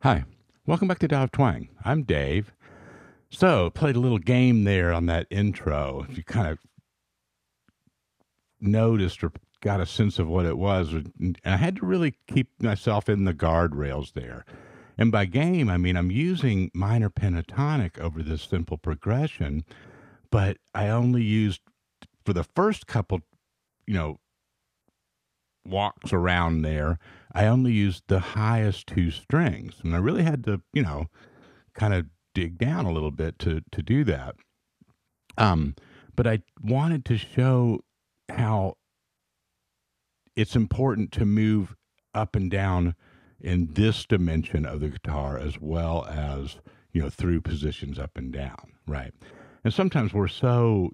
Hi, welcome back to Dial of Twang. I'm Dave. So, played a little game there on that intro. If you kind of noticed or got a sense of what it was, and I had to really keep myself in the guardrails there. And by game, I mean I'm using minor pentatonic over this simple progression, but I only used for the first couple, walks around there, I only used the highest two strings. And I really had to, kind of dig down a little bit to do that. But I wanted to show how it's important to move up and down in this dimension of the guitar as well as, through positions up and down, right? And sometimes we're so,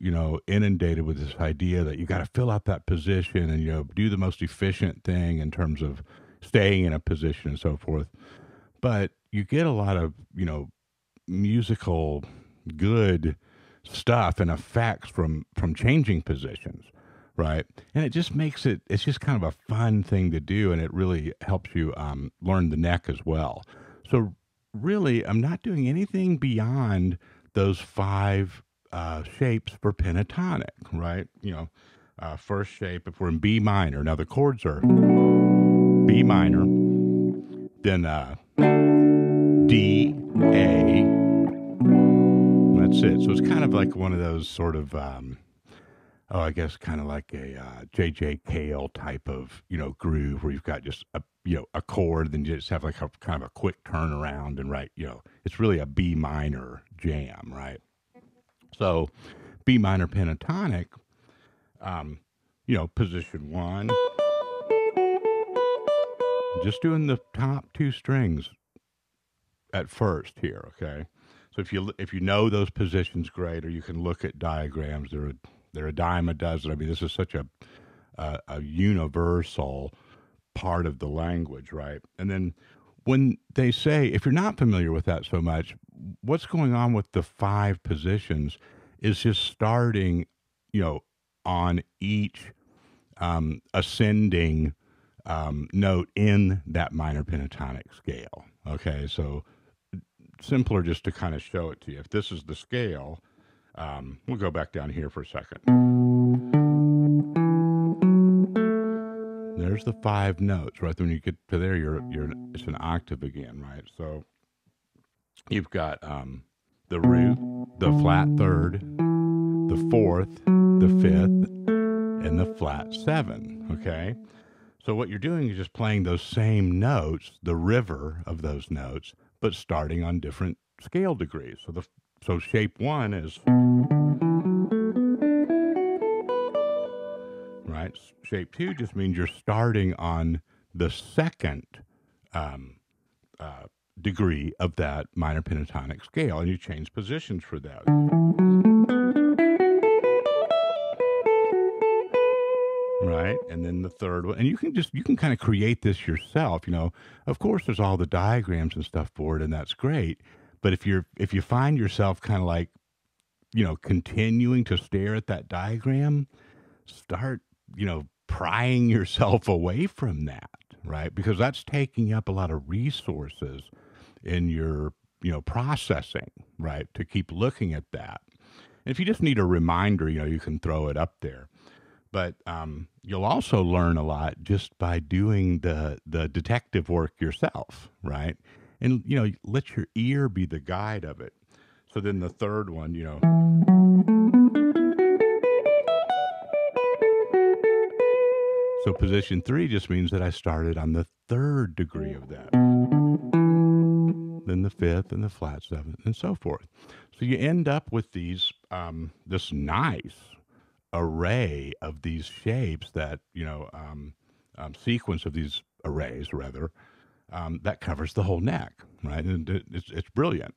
inundated with this idea that you got to fill out that position and, do the most efficient thing in terms of staying in a position and so forth. But you get a lot of, musical good stuff and effects from changing positions, right? And it just makes it's just kind of a fun thing to do, and it really helps you learn the neck as well. So really, I'm not doing anything beyond those five shapes for pentatonic, right? First shape, if we're in B minor, now the chords are B minor, then D, A, that's it. So it's kind of like one of those sort of, I guess kind of like a J.J. Cale type of, groove where you've got just a chord, then you just have like a kind of a quick turnaround and it's really a B minor jam, right? So B minor pentatonic, position one, just doing the top two strings at first here, okay? So if you know those positions, great, or you can look at diagrams. They're a dime a dozen. I mean, this is such a universal part of the language, right? And then when they say, if you're not familiar with that so much, what's going on with the five positions is just starting, on each ascending note in that minor pentatonic scale. Okay, so simpler just to kind of show it to you. If this is the scale, we'll go back down here for a second. There's the five notes, right? When you get to there, it's an octave again, right? So you've got the root, the flat third, the fourth, the fifth, and the flat seven, okay? So what you're doing is just playing those same notes, the river of those notes, but starting on different scale degrees. So shape one is, right? Shape two just means you're starting on the second degree of that minor pentatonic scale, and you change positions for that. right? And then the third one, and you can kind of create this yourself. Of course, there's all the diagrams and stuff for it, and that's great. But if you find yourself kind of like continuing to stare at that diagram, start prying yourself away from that, right? Because that's taking up a lot of resources in your processing, right? To keep looking at that. And if you just need a reminder, you can throw it up there. But you'll also learn a lot just by doing the detective work yourself, right? And let your ear be the guide of it. So then the third one, so position 3 just means that I started on the third degree of that, then the fifth and the flat seventh and so forth. So you end up with these this nice array of these shapes that sequence of these arrays rather that covers the whole neck, right? And it's brilliant.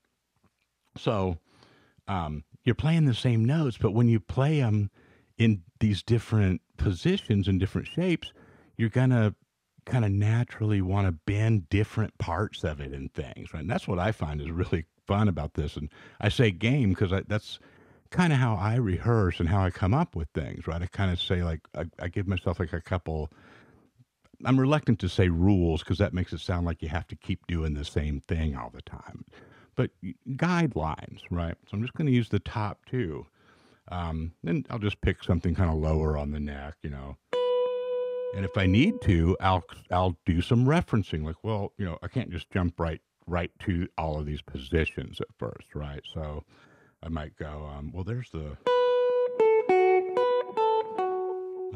So you're playing the same notes, but when you play them in these different positions and different shapes, you're gonna kind of naturally want to bend different parts of it and things, right? And that's what I find is really fun about this. And I say game because that's kind of how I rehearse and how I come up with things, right? I kind of say like I give myself like a couple. I'm reluctant to say rules because that makes it sound like you have to keep doing the same thing all the time. But guidelines, right? So I'm just going to use the top two. Then I'll just pick something kind of lower on the neck, And if I need to, I'll do some referencing. Like, well, I can't just jump right to all of these positions at first, right? So I might go, well, there's the.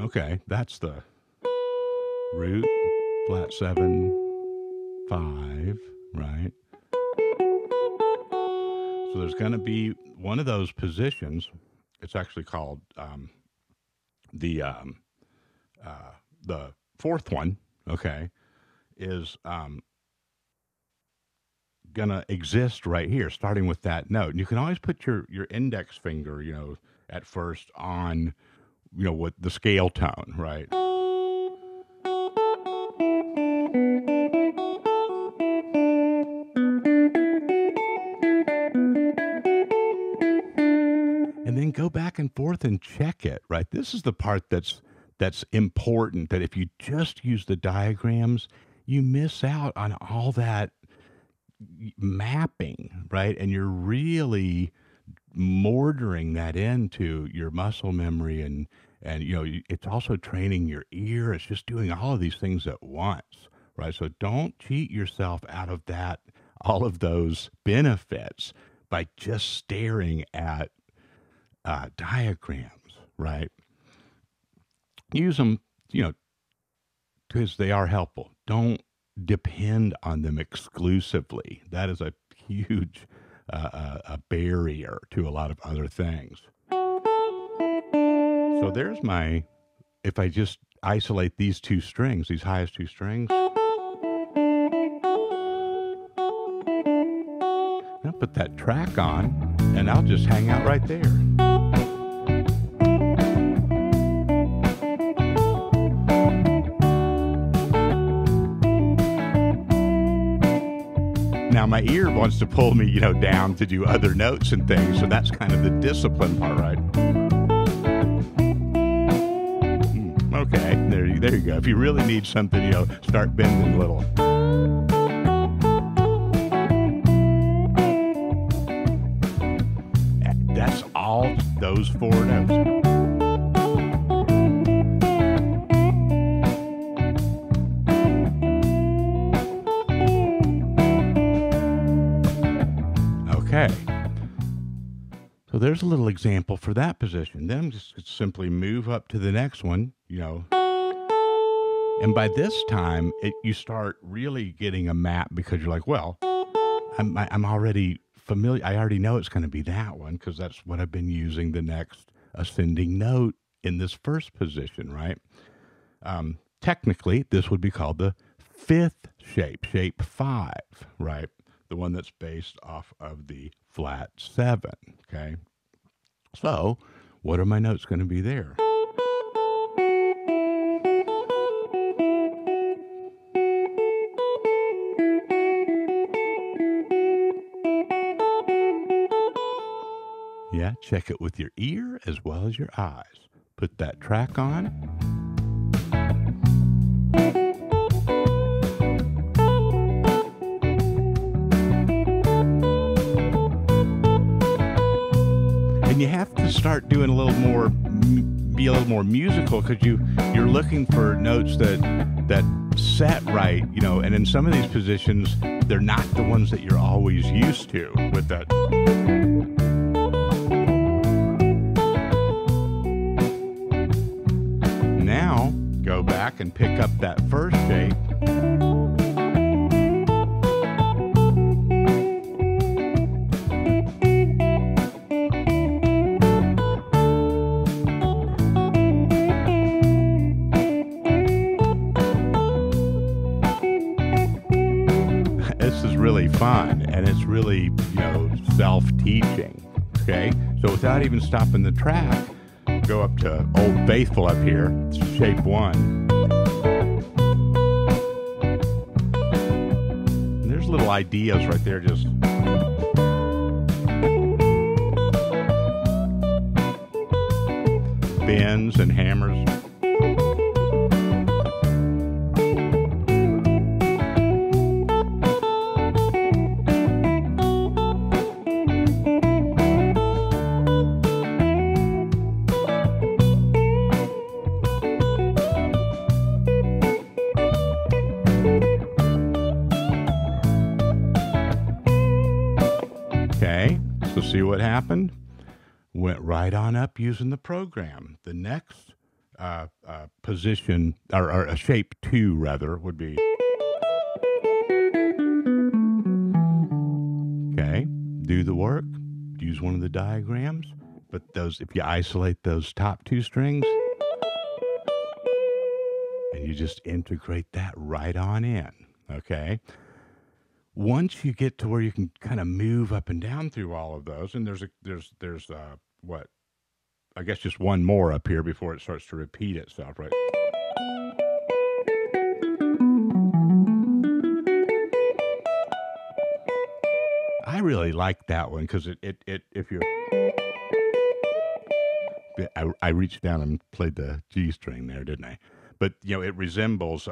Okay, that's the root, flat 7, 5, right? So there's going to be one of those positions. It's actually called the fourth one. Okay, is going to exist right here, starting with that note. And you can always put your index finger, at first on, what the scale tone, right? And then go back and forth and check it, right? This is the part that's important, that if you just use the diagrams, you miss out on all that mapping, right? And you're really mortaring that into your muscle memory and it's also training your ear. It's just doing all of these things at once, right? So don't cheat yourself out of all of those benefits by just staring at diagrams, right? Use them, because they are helpful. Don't depend on them exclusively. That is a huge a barrier to a lot of other things. So there's if I just isolate these two strings, these highest two strings, I'll put that track on and I'll just hang out right there. Now my ear wants to pull me, down to do other notes and things, so that's kind of the discipline part, right? Okay, there you go. If you really need something, start bending a little. That's all those 4 notes. Okay. So there's a little example for that position. Then I'm just simply move up to the next one, And by this time, you start really getting a map because you're like, well, I'm already familiar. I already know it's going to be that one because that's what I've been using the next ascending note in this first position, right? Technically, this would be called the 5th shape 5, right? The one that's based off of the flat 7, okay? So, what are my notes going to be there? Yeah, check it with your ear as well as your eyes. Put that track on. And you have to start doing a little more, be a little more musical, because you're looking for notes that set right, you know, and in some of these positions, they're not the ones that you're always used to with that. Now, go back and pick up that first shape. This is really fun, and it's really, you know, self-teaching, okay? So without even stopping the track, go up to Old Faithful up here, shape 1. And there's little ideas right there, just bends and hammers. Okay, so see what happened? Went right on up using the program. The next position, or a shape 2 rather, would be. Okay, do the work, use one of the diagrams, but those, if you isolate those top 2 strings, and you just integrate that right on in, okay? Once you get to where you can kind of move up and down through all of those, and there's what, I guess just one more up here before it starts to repeat itself, right? I really like that one because it if you, I reached down and played the G string there, didn't I? But you know, it resembles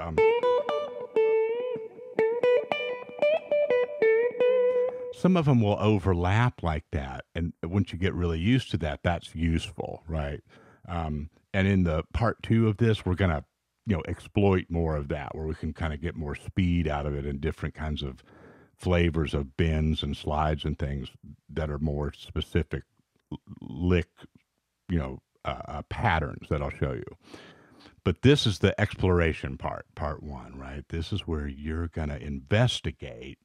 some of them will overlap like that, and once you get really used to that, that's useful, right? And in the part 2 of this, we're gonna, you know, exploit more of that, where we can kind of get more speed out of it and different kinds of flavors of bends and slides and things that are more specific lick, you know, patterns that I'll show you. But this is the exploration part 1, right? This is where you're gonna investigate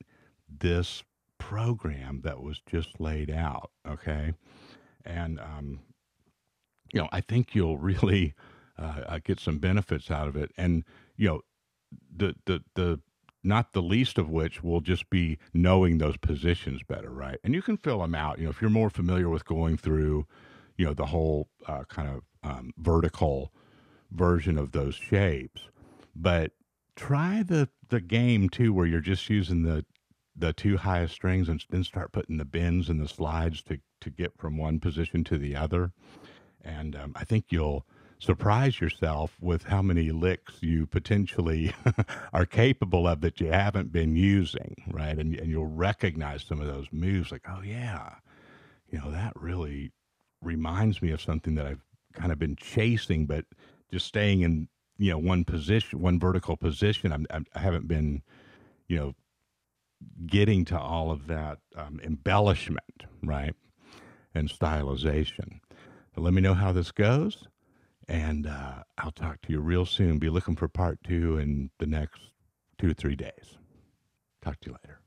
this program that was just laid out, okay? And you know, I think you'll really get some benefits out of it. And you know, the not the least of which will just be knowing those positions better, right? And you can fill them out. You know, if you're more familiar with going through, you know, the whole kind of vertical version of those shapes, but try the game too, where you're just using the 2 highest strings and then start putting the bends and the slides to get from one position to the other. And I think you'll surprise yourself with how many licks you potentially are capable of that you haven't been using, right? And you'll recognize some of those moves like, oh yeah, you know, that really reminds me of something that I've kind of been chasing, but just staying in, you know, one position, one vertical position. I haven't been, you know, getting to all of that embellishment, right? And stylization. But let me know how this goes, and I'll talk to you real soon. Be looking for part 2 in the next 2 to 3 days. Talk to you later.